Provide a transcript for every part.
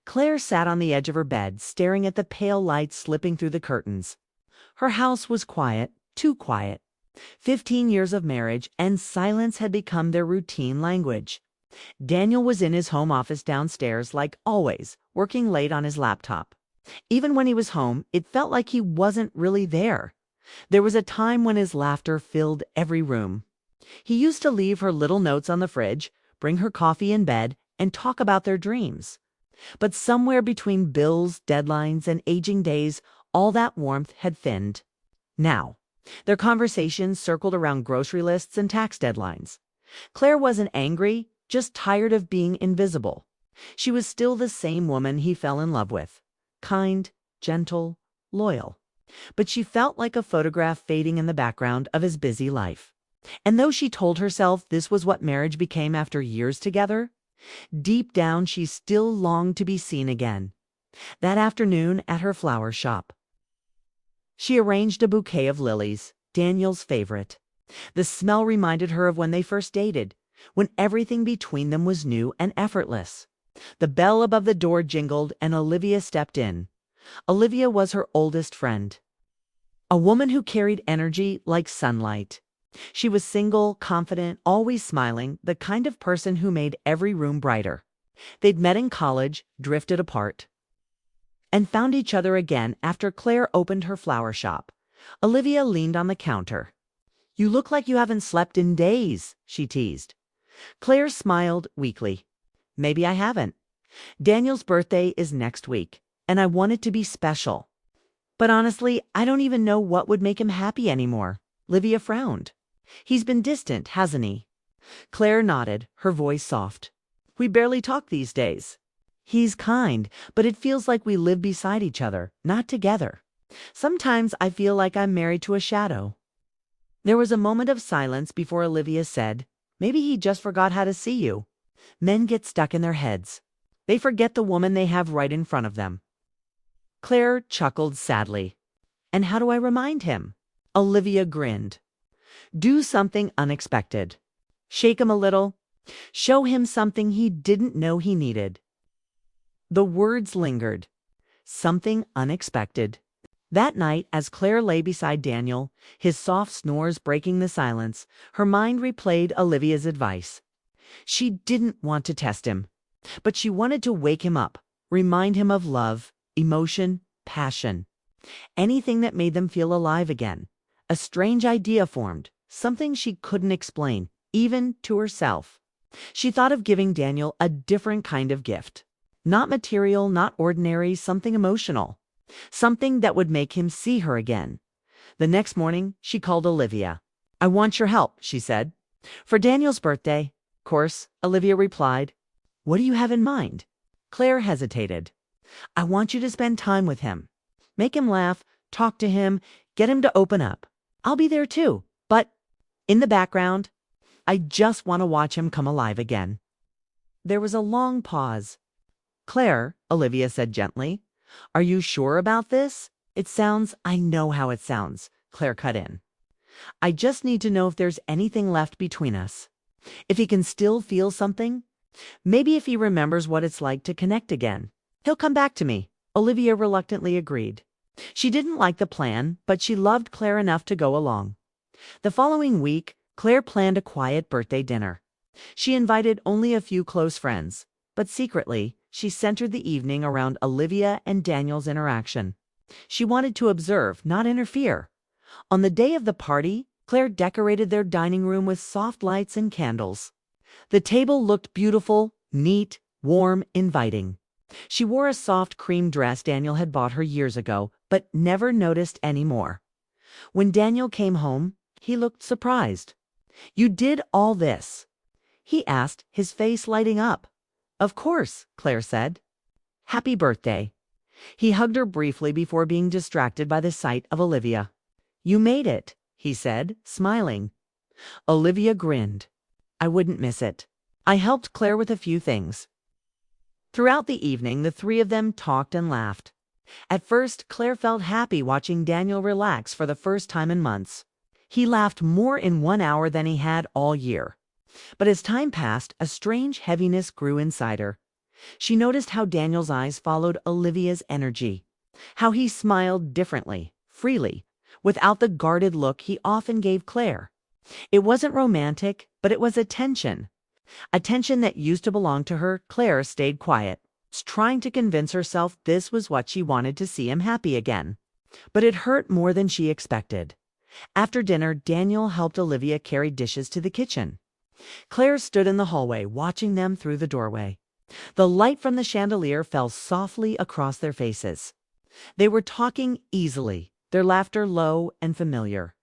Claire sat on the edge of her bed, staring at the pale light slipping through the curtains. Her house was quiet, too quiet. 15 years of marriage, and silence had become their routine language. Daniel was in his home office downstairs, like always, working late on his laptop. Even when he was home, it felt like he wasn't really there. There was a time when his laughter filled every room. He used to leave her little notes on the fridge, bring her coffee in bed, and talk about their dreams. But somewhere between bills, deadlines, and aging days, all that warmth had thinned. Now, their conversations circled around grocery lists and tax deadlines. Claire wasn't angry, just tired of being invisible. She was still the same woman he fell in love with. Kind, gentle, loyal. But she felt like a photograph fading in the background of his busy life. And though she told herself this was what marriage became after years together, deep down she still longed to be seen again. That afternoon at her flower shop, she arranged a bouquet of lilies, Daniel's favorite. The smell reminded her of when they first dated, when everything between them was new and effortless. The bell above the door jingled and Olivia stepped in. Olivia was her oldest friend. A woman who carried energy like sunlight. She was single, confident, always smiling, the kind of person who made every room brighter. They'd met in college, drifted apart, and found each other again after Claire opened her flower shop. Olivia leaned on the counter. "You look like you haven't slept in days," she teased. Claire smiled weakly. "Maybe I haven't. Daniel's birthday is next week, and I want it to be special. But honestly, I don't even know what would make him happy anymore." Olivia frowned. "He's been distant, hasn't he?" Claire nodded, her voice soft. "We barely talk these days. He's kind, but it feels like we live beside each other, not together. Sometimes I feel like I'm married to a shadow." There was a moment of silence before Olivia said, "Maybe he just forgot how to see you." Men get stuck in their heads. They forget the woman they have right in front of them. Claire chuckled sadly. "And how do I remind him?" Olivia grinned. "Do something unexpected. Shake him a little. Show him something he didn't know he needed." The words lingered. Something unexpected. That night, as Claire lay beside Daniel, his soft snores breaking the silence, her mind replayed Olivia's advice. She didn't want to test him, but she wanted to wake him up, remind him of love, emotion, passion. Anything that made them feel alive again. A strange idea formed, something she couldn't explain, even to herself. She thought of giving Daniel a different kind of gift. Not material, not ordinary, something emotional. Something that would make him see her again. The next morning, she called Olivia. "I want your help," she said. "For Daniel's birthday." "Course," Olivia replied. "What do you have in mind?" Claire hesitated. "I want you to spend time with him. Make him laugh, talk to him, get him to open up. I'll be there too, but in the background, I just want to watch him come alive again." There was a long pause. "Claire," Olivia said gently, "are you sure about this?" I know how it sounds," Claire cut in. "I just need to know if there's anything left between us. If he can still feel something. Maybe if he remembers what it's like to connect again. He'll come back to me." Olivia reluctantly agreed. She didn't like the plan, but she loved Claire enough to go along. The following week, Claire planned a quiet birthday dinner. She invited only a few close friends, but secretly, she centered the evening around Olivia and Daniel's interaction. She wanted to observe, not interfere. On the day of the party, Claire decorated their dining room with soft lights and candles. The table looked beautiful, neat, warm, inviting. She wore a soft cream dress Daniel had bought her years ago, but never noticed any more. When Daniel came home, he looked surprised. "You did all this?" he asked, his face lighting up. "Of course," Claire said. "Happy birthday." He hugged her briefly before being distracted by the sight of Olivia. "You made it," he said, smiling. Olivia grinned. "I wouldn't miss it. I helped Claire with a few things." Throughout the evening, the three of them talked and laughed. At first, Claire felt happy watching Daniel relax for the first time in months. He laughed more in 1 hour than he had all year. But as time passed, a strange heaviness grew inside her. She noticed how Daniel's eyes followed Olivia's energy, how he smiled differently, freely, without the guarded look he often gave Claire. It wasn't romantic, but it was attention. Attention that used to belong to her. Claire stayed quiet, trying to convince herself this was what she wanted to see him happy again. But it hurt more than she expected. After dinner, Daniel helped Olivia carry dishes to the kitchen. Claire stood in the hallway, watching them through the doorway. The light from the chandelier fell softly across their faces. They were talking easily, their laughter low and familiar.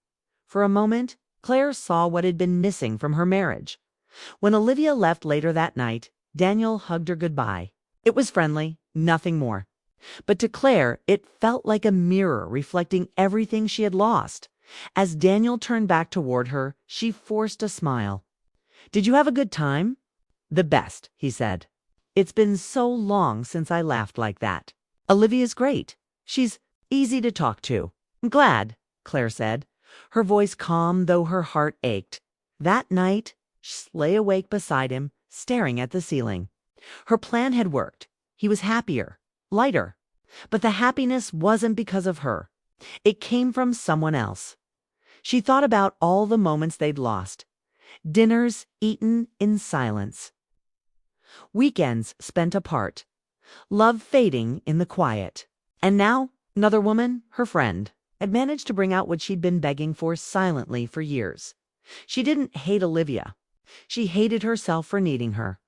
For a moment, Claire saw what had been missing from her marriage. When Olivia left later that night, Daniel hugged her goodbye. It was friendly, nothing more. But to Claire, it felt like a mirror reflecting everything she had lost. As Daniel turned back toward her, she forced a smile. "Did you have a good time?" "The best," he said. "It's been so long since I laughed like that." "Olivia's great. She's easy to talk to." "I'm glad," Claire said, her voice calm though her heart ached. That night, she lay awake beside him, staring at the ceiling. Her plan had worked. He was happier, lighter. But the happiness wasn't because of her. It came from someone else. She thought about all the moments they'd lost. Dinners eaten in silence. Weekends spent apart. Love fading in the quiet. And now, another woman, her friend, had managed to bring out what she'd been begging for silently for years. She didn't hate Olivia. She hated herself for needing her.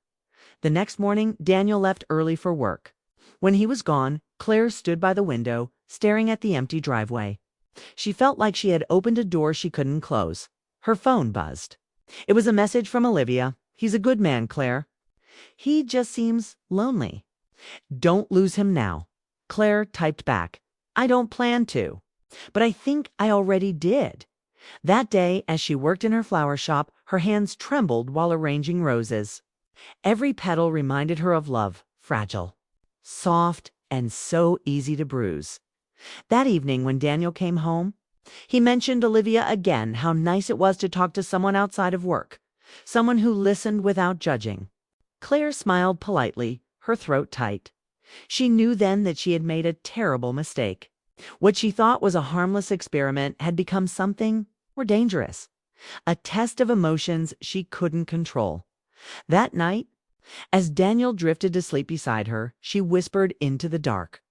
The next morning, Daniel left early for work. When he was gone, Claire stood by the window, staring at the empty driveway. She felt like she had opened a door she couldn't close. Her phone buzzed. It was a message from Olivia. "He's a good man, Claire. He just seems lonely. Don't lose him now." Claire typed back, "I don't plan to. But I think I already did." That day, as she worked in her flower shop, her hands trembled while arranging roses. Every petal reminded her of love, fragile, soft, and so easy to bruise. That evening, when Daniel came home, he mentioned Olivia again, how nice it was to talk to someone outside of work, someone who listened without judging. Claire smiled politely, her throat tight. She knew then that she had made a terrible mistake. What she thought was a harmless experiment had become something more dangerous, a test of emotions she couldn't control. That night, as Daniel drifted to sleep beside her, she whispered into the dark,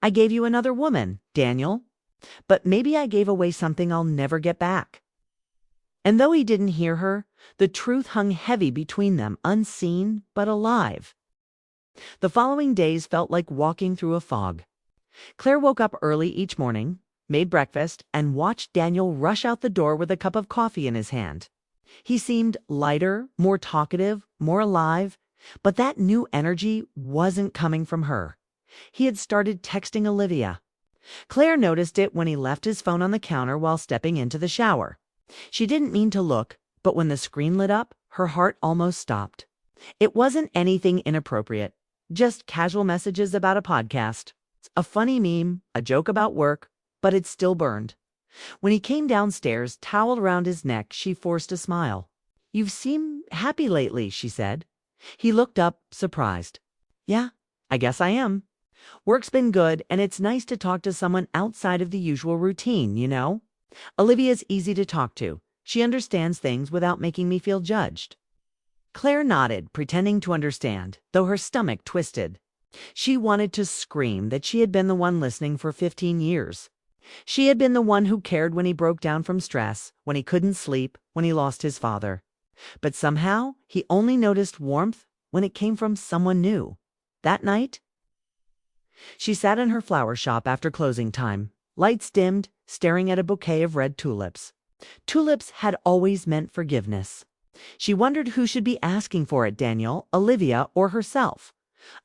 "I gave you another woman, Daniel, but maybe I gave away something I'll never get back." And though he didn't hear her, the truth hung heavy between them, unseen but alive. The following days felt like walking through a fog. Claire woke up early each morning, made breakfast, and watched Daniel rush out the door with a cup of coffee in his hand. He seemed lighter, more talkative, more alive, but that new energy wasn't coming from her. He had started texting Olivia. Claire noticed it when he left his phone on the counter while stepping into the shower. She didn't mean to look, but when the screen lit up, her heart almost stopped. It wasn't anything inappropriate, just casual messages about a podcast, a funny meme, a joke about work, but it still burned. When he came downstairs, towel around his neck, she forced a smile. "You've seemed happy lately," she said. He looked up, surprised. "Yeah, I guess I am. Work's been good, and it's nice to talk to someone outside of the usual routine, you know? Olivia's easy to talk to. She understands things without making me feel judged." Claire nodded, pretending to understand, though her stomach twisted. She wanted to scream that she had been the one listening for 15 years. She had been the one who cared when he broke down from stress, when he couldn't sleep, when he lost his father. But somehow, he only noticed warmth when it came from someone new. That night, she sat in her flower shop after closing time, lights dimmed, staring at a bouquet of red tulips. Tulips had always meant forgiveness. She wondered who should be asking for it, Daniel, Olivia, or herself.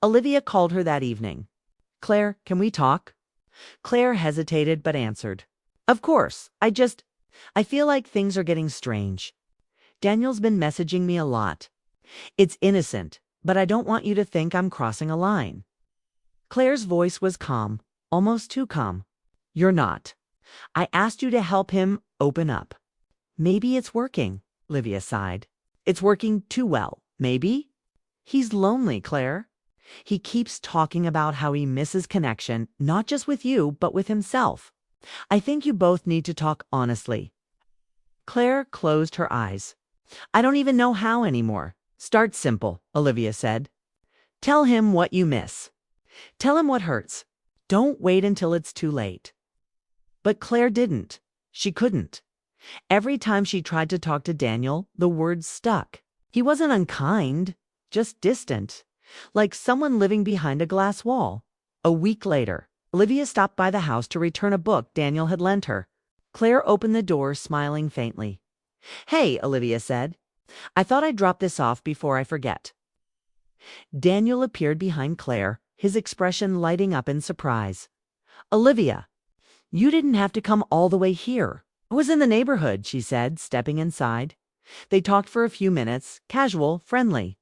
Olivia called her that evening. "Claire, can we talk?" Claire hesitated but answered, "Of course, I feel like things are getting strange. Daniel's been messaging me a lot. It's innocent, but I don't want you to think I'm crossing a line." Claire's voice was calm, almost too calm. "You're not. I asked you to help him open up." "Maybe it's working," Olivia sighed. "It's working too well, maybe." "He's lonely, Claire." He keeps talking about how he misses connection, not just with you, but with himself. I think you both need to talk honestly." Claire closed her eyes. "I don't even know how anymore." "Start simple," Olivia said. "Tell him what you miss. Tell him what hurts. Don't wait until it's too late." But Claire didn't. She couldn't. Every time she tried to talk to Daniel, the words stuck. He wasn't unkind, just distant, like someone living behind a glass wall. A week later, Olivia stopped by the house to return a book Daniel had lent her. Claire opened the door, smiling faintly. "Hey," Olivia said. "I thought I'd drop this off before I forget." Daniel appeared behind Claire, his expression lighting up in surprise. "Olivia, you didn't have to come all the way here. I was in the neighborhood," she said, stepping inside. They talked for a few minutes, casual, friendly.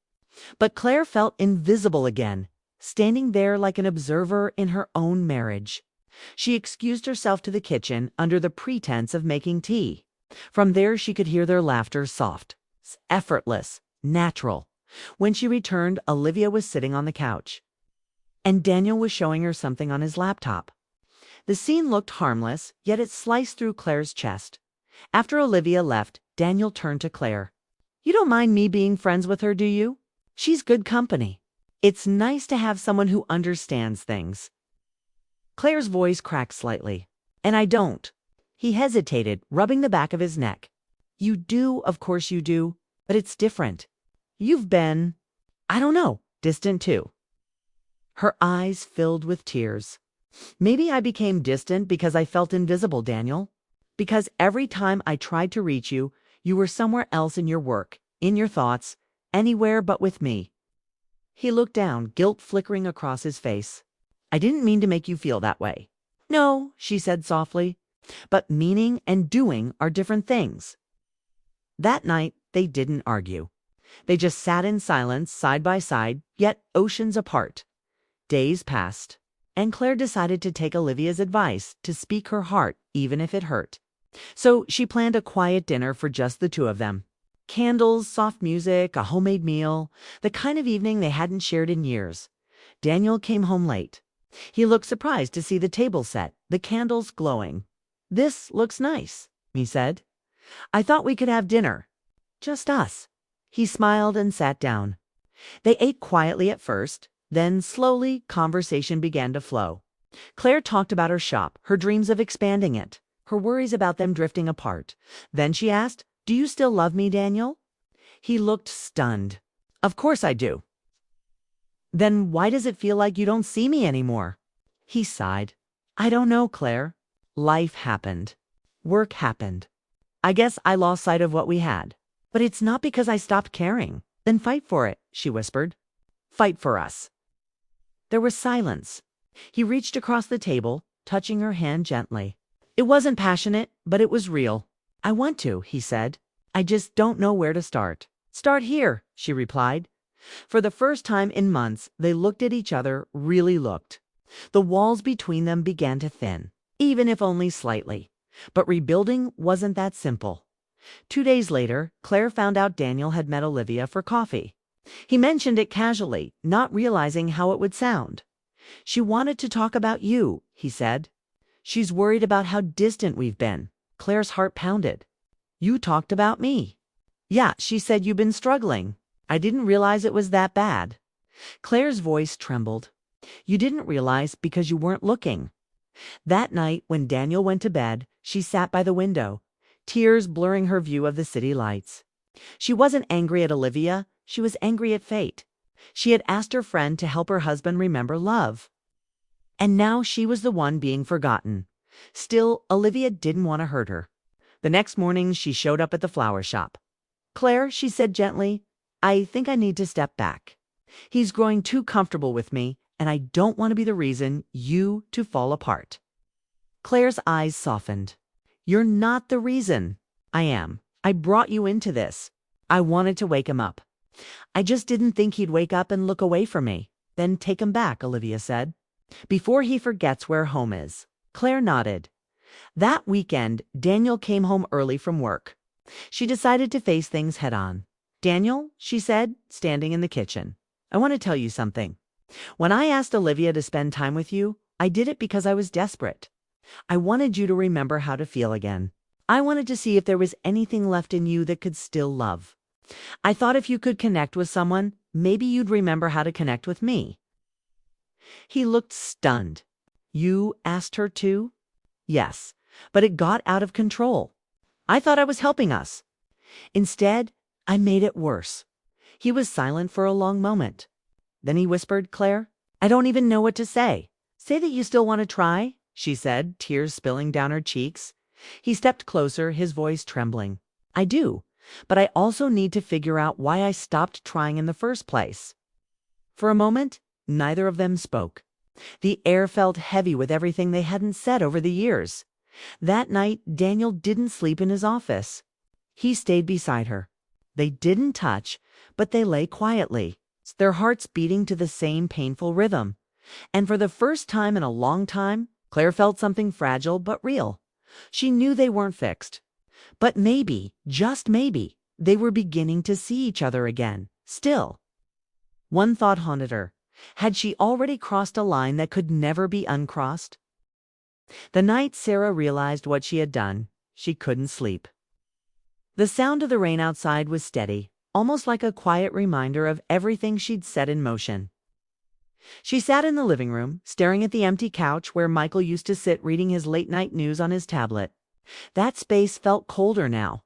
But Claire felt invisible again, standing there like an observer in her own marriage. She excused herself to the kitchen under the pretense of making tea. From there she could hear their laughter, soft, effortless, natural. When she returned, Olivia was sitting on the couch, and Daniel was showing her something on his laptop. The scene looked harmless, yet it sliced through Claire's chest. After Olivia left, Daniel turned to Claire. "You don't mind me being friends with her, do you? She's good company. It's nice to have someone who understands things." Claire's voice cracked slightly. "And I don't." He hesitated, rubbing the back of his neck. "You do, of course you do, but it's different. You've been, I don't know, distant too." Her eyes filled with tears. "Maybe I became distant because I felt invisible, Daniel. Because every time I tried to reach you, you were somewhere else in your work, in your thoughts, anywhere but with me." He looked down, guilt flickering across his face. "I didn't mean to make you feel that way." "No," she said softly, "but meaning and doing are different things." That night, they didn't argue. They just sat in silence, side by side, yet oceans apart. Days passed, and Claire decided to take Olivia's advice, to speak her heart, even if it hurt. So she planned a quiet dinner for just the two of them. Candles, soft music, a homemade meal, the kind of evening they hadn't shared in years. Daniel came home late. He looked surprised to see the table set, the candles glowing. "This looks nice," he said. "I thought we could have dinner. Just us." He smiled and sat down. They ate quietly at first, then slowly conversation began to flow. Claire talked about her shop, her dreams of expanding it, her worries about them drifting apart. Then she asked, "Do you still love me, Daniel?" He looked stunned. "Of course I do." "Then why does it feel like you don't see me anymore?" He sighed. "I don't know, Claire. Life happened. Work happened. I guess I lost sight of what we had. But it's not because I stopped caring." "Then fight for it," she whispered. "Fight for us." There was silence. He reached across the table, touching her hand gently. It wasn't passionate, but it was real. "I want to," he said. "I just don't know where to start." "Start here," she replied. For the first time in months, they looked at each other, really looked. The walls between them began to thin, even if only slightly. But rebuilding wasn't that simple. 2 days later, Claire found out Daniel had met Olivia for coffee. He mentioned it casually, not realizing how it would sound. "She wanted to talk about you," he said. "She's worried about how distant we've been." Claire's heart pounded. "You talked about me." "Yeah, she said you've been struggling. I didn't realize it was that bad." Claire's voice trembled. "You didn't realize because you weren't looking." That night, when Daniel went to bed, she sat by the window, tears blurring her view of the city lights. She wasn't angry at Olivia, she was angry at fate. She had asked her friend to help her husband remember love. And now she was the one being forgotten. Still, Olivia didn't want to hurt her. The next morning, she showed up at the flower shop. "Claire," she said gently, "I think I need to step back. He's growing too comfortable with me, and I don't want to be the reason you two fall apart." Claire's eyes softened. "You're not the reason." "I am. I brought you into this. I wanted to wake him up. I just didn't think he'd wake up and look away from me." "Then take him back," Olivia said. "Before he forgets where home is." Claire nodded. That weekend, Daniel came home early from work. She decided to face things head on. "Daniel," she said, standing in the kitchen, "I want to tell you something." When I asked Olivia to spend time with you, I did it because I was desperate. I wanted you to remember how to feel again. I wanted to see if there was anything left in you that could still love. I thought if you could connect with someone, maybe you'd remember how to connect with me." He looked stunned. "You asked her to?" "Yes, but it got out of control. I thought I was helping us. Instead, I made it worse." He was silent for a long moment. Then he whispered, "Claire, I don't even know what to say." "Say that you still want to try," she said, tears spilling down her cheeks. He stepped closer, his voice trembling. "I do, but I also need to figure out why I stopped trying in the first place." For a moment, neither of them spoke. The air felt heavy with everything they hadn't said over the years. That night, Daniel didn't sleep in his office. He stayed beside her. They didn't touch, but they lay quietly, their hearts beating to the same painful rhythm. And for the first time in a long time, Claire felt something fragile but real. She knew they weren't fixed. But maybe, just maybe, they were beginning to see each other again, still. One thought haunted her. Had she already crossed a line that could never be uncrossed? The night Sarah realized what she had done, she couldn't sleep. The sound of the rain outside was steady, almost like a quiet reminder of everything she'd set in motion. She sat in the living room, staring at the empty couch where Michael used to sit reading his late-night news on his tablet. That space felt colder now.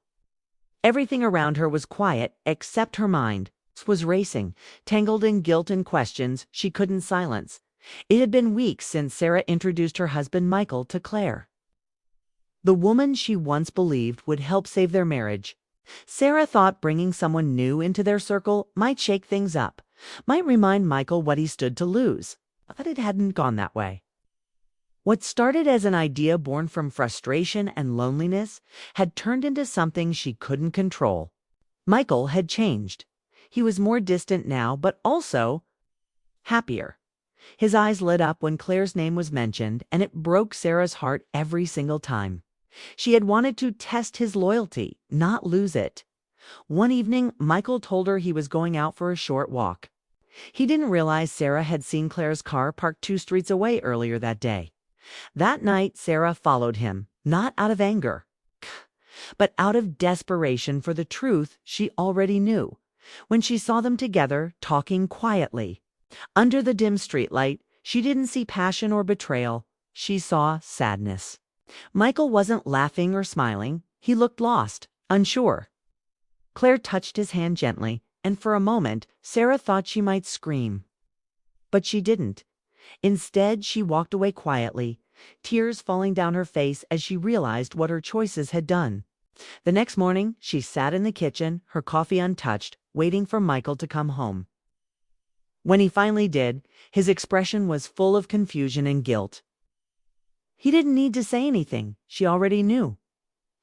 Everything around her was quiet except her mind. It was racing, tangled in guilt and questions she couldn't silence. It had been weeks since Sarah introduced her husband Michael to Claire, the woman she once believed would help save their marriage. Sarah thought bringing someone new into their circle might shake things up, might remind Michael what he stood to lose, but it hadn't gone that way. What started as an idea born from frustration and loneliness had turned into something she couldn't control. Michael had changed. He was more distant now, but also happier. His eyes lit up when Claire's name was mentioned, and it broke Sarah's heart every single time. She had wanted to test his loyalty, not lose it. One evening, Michael told her he was going out for a short walk. He didn't realize Sarah had seen Claire's car parked 2 streets away earlier that day. That night, Sarah followed him, not out of anger, but out of desperation for the truth she already knew. When she saw them together, talking quietly, under the dim streetlight, she didn't see passion or betrayal. She saw sadness. Michael wasn't laughing or smiling. He looked lost, unsure. Claire touched his hand gently, and for a moment, Sarah thought she might scream. But she didn't. Instead, she walked away quietly, tears falling down her face as she realized what her choices had done. The next morning, she sat in the kitchen, her coffee untouched, waiting for Michael to come home. When he finally did, his expression was full of confusion and guilt. He didn't need to say anything. She already knew.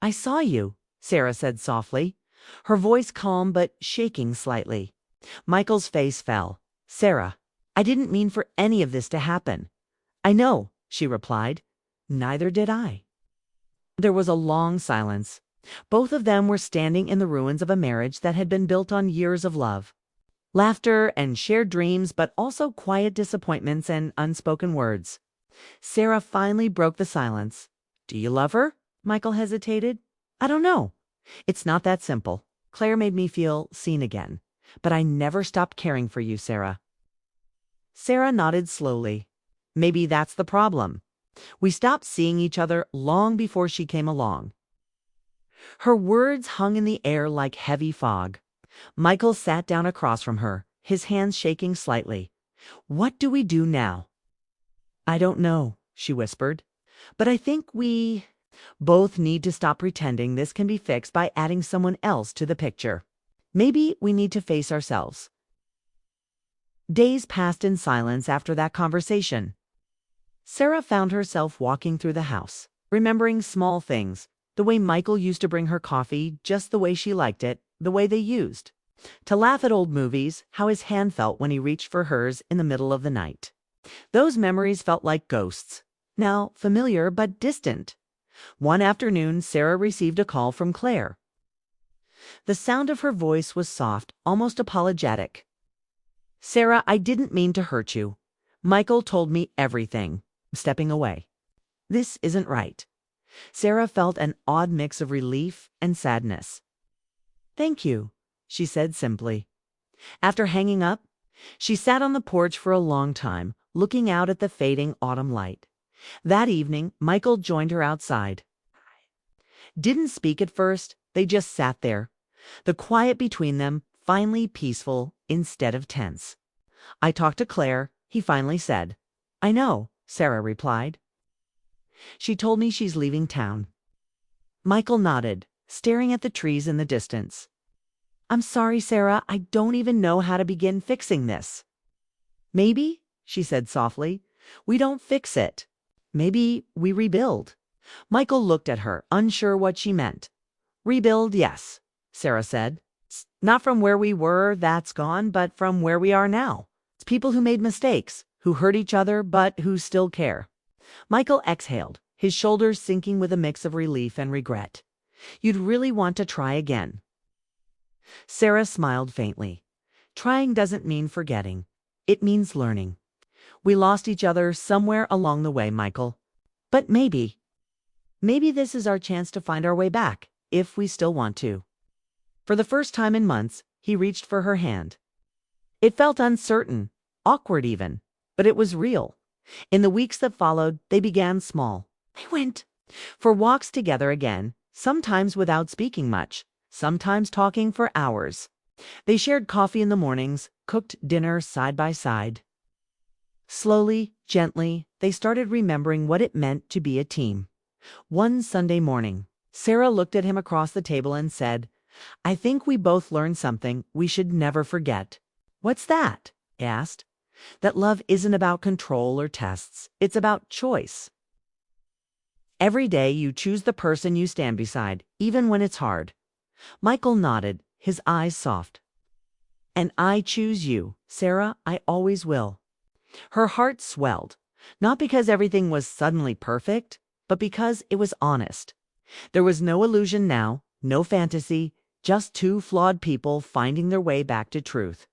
"I saw you," Sarah said softly, her voice calm but shaking slightly. Michael's face fell. "Sarah, I didn't mean for any of this to happen." "I know," she replied. "Neither did I." There was a long silence. Both of them were standing in the ruins of a marriage that had been built on years of love. Laughter and shared dreams, but also quiet disappointments and unspoken words. Sarah finally broke the silence. "Do you love her?" Michael hesitated. "I don't know. It's not that simple. Claire made me feel seen again. But I never stopped caring for you, Sarah." Sarah nodded slowly. "Maybe that's the problem. We stopped seeing each other long before she came along." Her words hung in the air like heavy fog. Michael sat down across from her, his hands shaking slightly. "What do we do now?" "I don't know," she whispered. "But I think we both need to stop pretending this can be fixed by adding someone else to the picture. Maybe we need to face ourselves." Days passed in silence after that conversation. Sarah found herself walking through the house, remembering small things, the way Michael used to bring her coffee just the way she liked it, the way they used to laugh at old movies, how his hand felt when he reached for hers in the middle of the night. Those memories felt like ghosts, now familiar but distant. One afternoon, Sarah received a call from Claire. The sound of her voice was soft, almost apologetic. Sarah, I didn't mean to hurt you. Michael told me everything. Stepping away. This isn't right. Sarah felt an odd mix of relief and sadness. Thank you, she said simply. After hanging up, she sat on the porch for a long time, looking out at the fading autumn light. That evening, Michael joined her outside. Didn't speak at first, they just sat there. The quiet between them finally peaceful instead of tense. I talked to Claire, he finally said. I know, Sarah replied. She told me she's leaving town. Michael nodded, staring at the trees in the distance. I'm sorry, Sarah, I don't even know how to begin fixing this. Maybe, she said softly, we don't fix it. Maybe we rebuild. Michael looked at her, unsure what she meant. Rebuild, yes, Sarah said. Not from where we were, that's gone, but from where we are now. It's people who made mistakes, who hurt each other, but who still care. Michael exhaled, his shoulders sinking with a mix of relief and regret. You'd really want to try again. Sarah smiled faintly. Trying doesn't mean forgetting. It means learning. We lost each other somewhere along the way, Michael. But maybe this is our chance to find our way back, if we still want to. For the first time in months, he reached for her hand. It felt uncertain, awkward even, but it was real. In the weeks that followed, they began small. They went for walks together again, sometimes without speaking much, sometimes talking for hours. They shared coffee in the mornings, cooked dinner side by side. Slowly, gently, they started remembering what it meant to be a team. One Sunday morning, Sarah looked at him across the table and said, I think we both learned something we should never forget. What's that? He asked. That love isn't about control or tests. It's about choice. Every day you choose the person you stand beside, even when it's hard. Michael nodded, his eyes soft. And I choose you, Sarah, I always will. Her heart swelled, not because everything was suddenly perfect, but because it was honest. There was no illusion now, no fantasy, just two flawed people finding their way back to truth.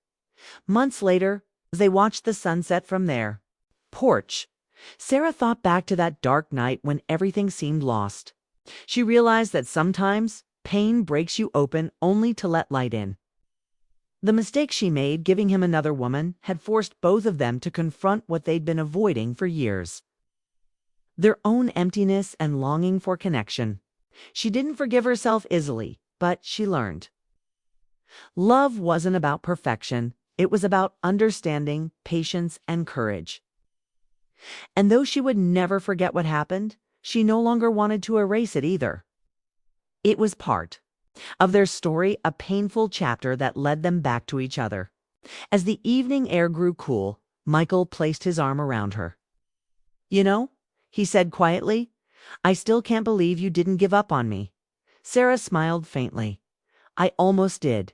Months later, as they watched the sunset from their porch, Sarah thought back to that dark night when everything seemed lost. She realized that sometimes pain breaks you open only to let light in. The mistake she made, giving him another woman, had forced both of them to confront what they'd been avoiding for years. Their own emptiness and longing for connection. She didn't forgive herself easily, but she learned. Love wasn't about perfection. It was about understanding, patience, and courage. And though she would never forget what happened, she no longer wanted to erase it either. It was part of their story, a painful chapter that led them back to each other. As the evening air grew cool, Michael placed his arm around her. You know, he said quietly, I still can't believe you didn't give up on me. Sarah smiled faintly. I almost did.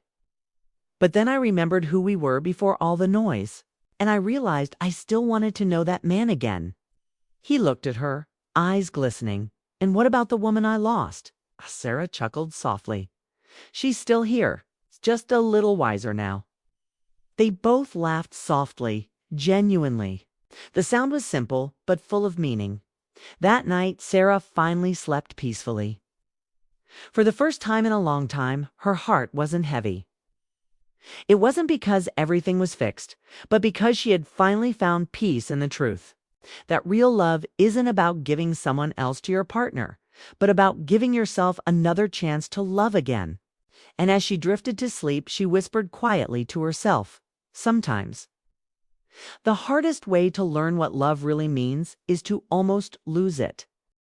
But then I remembered who we were before all the noise, and I realized I still wanted to know that man again. He looked at her, eyes glistening. And what about the woman I lost? Sarah chuckled softly. She's still here, just a little wiser now. They both laughed softly, genuinely. The sound was simple, but full of meaning. That night, Sarah finally slept peacefully. For the first time in a long time, her heart wasn't heavy. It wasn't because everything was fixed, but because she had finally found peace in the truth. That real love isn't about giving someone else to your partner, but about giving yourself another chance to love again. And as she drifted to sleep, she whispered quietly to herself, sometimes. The hardest way to learn what love really means is to almost lose it.